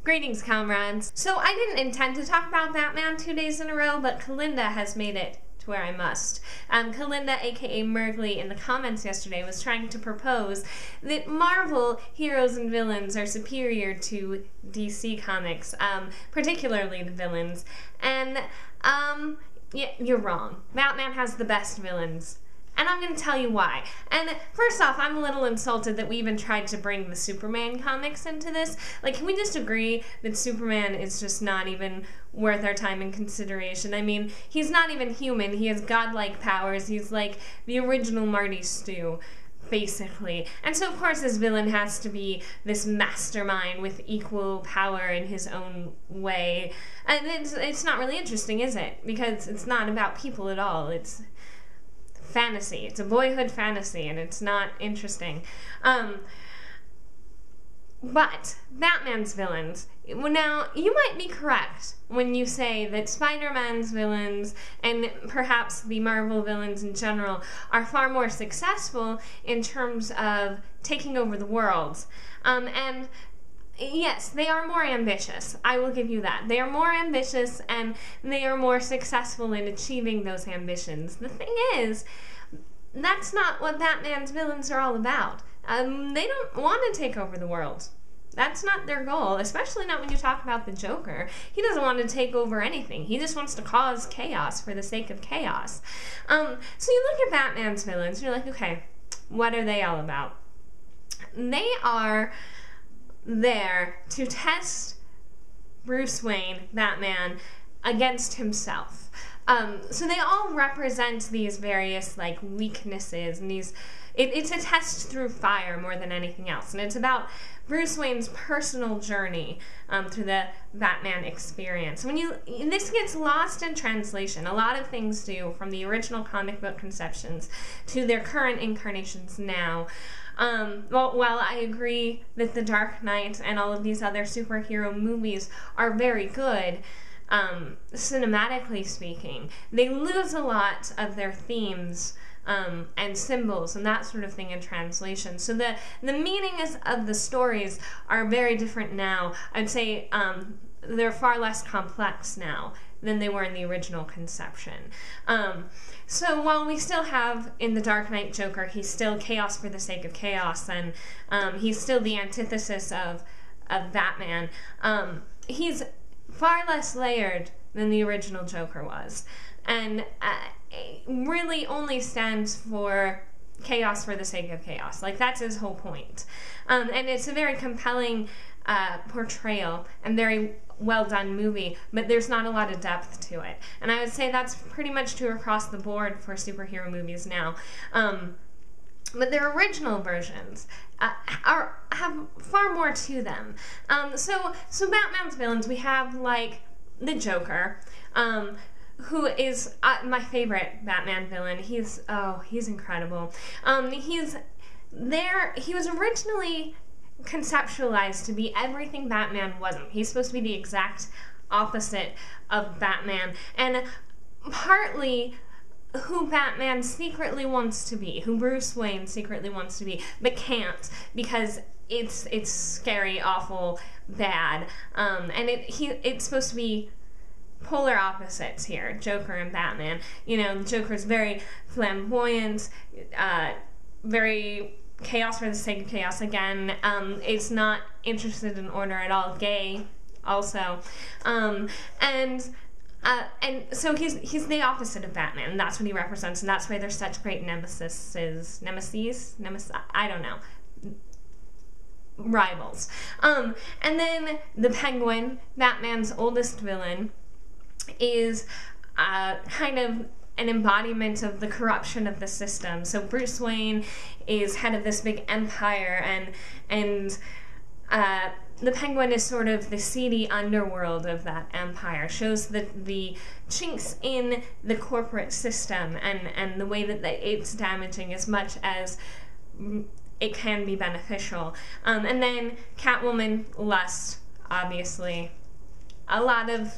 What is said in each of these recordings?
Greetings, comrades. So I didn't intend to talk about Batman 2 days in a row, but Kalinda has made it to where I must. Kalinda, aka Mergley, in the comments yesterday was trying to propose that Marvel heroes and villains are superior to DC comics, particularly the villains. And, yeah, you're wrong. Batman has the best villains. And I'm going to tell you why. And first off, I'm a little insulted that we even tried to bring the Superman comics into this. Like, can we just agree that Superman is just not even worth our time and consideration? I mean, he's not even human. He has godlike powers. He's like the original Marty Stu, basically. And so, of course, his villain has to be this mastermind with equal power in his own way. And it's not really interesting, is it? Because it's not about people at all. It's fantasy. It's a boyhood fantasy, and it's not interesting. But Batman's villains, now, you might be correct when you say that Spider-Man's villains, and perhaps the Marvel villains in general, are far more successful in terms of taking over the world. And yes, they are more ambitious. I will give you that. They are more ambitious, and they are more successful in achieving those ambitions. The thing is, that's not what Batman's villains are all about. They don't want to take over the world. That's not their goal, especially not when you talk about the Joker. He doesn't want to take over anything. He just wants to cause chaos for the sake of chaos. So you look at Batman's villains, and you're like, okay, what are they all about? They are there to test Bruce Wayne, Batman, against himself. So they all represent these various, like, weaknesses, and it's a test through fire more than anything else, and it's about Bruce Wayne's personal journey through the Batman experience. This gets lost in translation. A lot of things do, from the original comic book conceptions to their current incarnations now. Well, while I agree that The Dark Knight and all of these other superhero movies are very good, cinematically speaking, they lose a lot of their themes and symbols and that sort of thing in translation. So the meanings of the stories are very different now. I'd say they're far less complex now than they were in the original conception. So while we still have in The Dark Knight Joker, he's still chaos for the sake of chaos, and he's still the antithesis of Batman, he's far less layered than the original Joker was, and really only stands for chaos for the sake of chaos. Like, that's his whole point. And it's a very compelling portrayal and very well done movie, but there's not a lot of depth to it. And I would say that's pretty much true across the board for superhero movies now. But their original versions have far more to them. So Batman's villains, we have, like, the Joker, who is my favorite Batman villain. He's incredible. He was originally conceptualized to be everything Batman wasn't. He's supposed to be the exact opposite of Batman, and partly who Batman secretly wants to be, who Bruce Wayne secretly wants to be, but can't because it's scary, awful, bad, and it's supposed to be polar opposites here, Joker and Batman. You know, the Joker's very flamboyant, very chaos for the sake of chaos again. It's not interested in order at all, gay also, and so he's the opposite of Batman, and that's what he represents, and that's why they're such great nemesis, I don't know, rivals. And then the Penguin, Batman's oldest villain, is kind of an embodiment of the corruption of the system. So Bruce Wayne is head of this big empire, and the Penguin is sort of the seedy underworld of that empire, shows the chinks in the corporate system and the way that it's damaging as much as it can be beneficial. And then Catwoman, lust, obviously. A lot of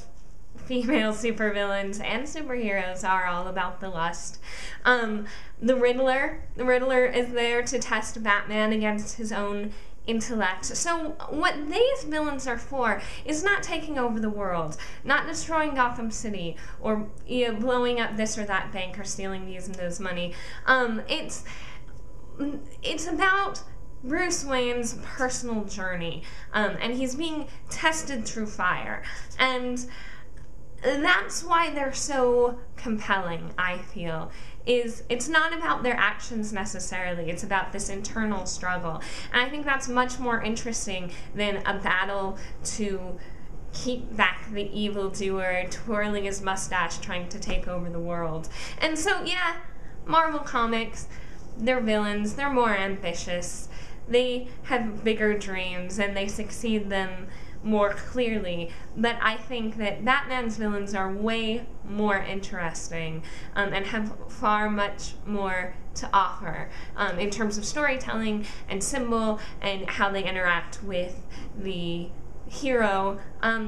female supervillains and superheroes are all about the lust. The Riddler is there to test Batman against his own intellect. So what these villains are for is not taking over the world, not destroying Gotham City, or blowing up this or that bank or stealing these and those money. It's about Bruce Wayne's personal journey, and he's being tested through fire, and that's why they're so compelling, I feel. It's not about their actions necessarily, it's about this internal struggle. And I think that's much more interesting than a battle to keep back the evildoer twirling his mustache trying to take over the world. And so, yeah, Marvel Comics, they're villains, they're more ambitious, they have bigger dreams, and they succeed them more clearly, but I think that Batman's villains are way more interesting, and have far much more to offer in terms of storytelling and symbol and how they interact with the hero.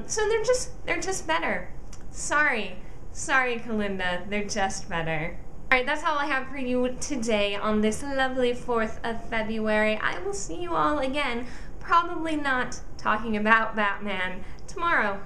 So they're just better. Sorry, Kalinda, they're just better. Alright, that's all I have for you today on this lovely 4th of February. I will see you all again, probably not talking about Batman, tomorrow.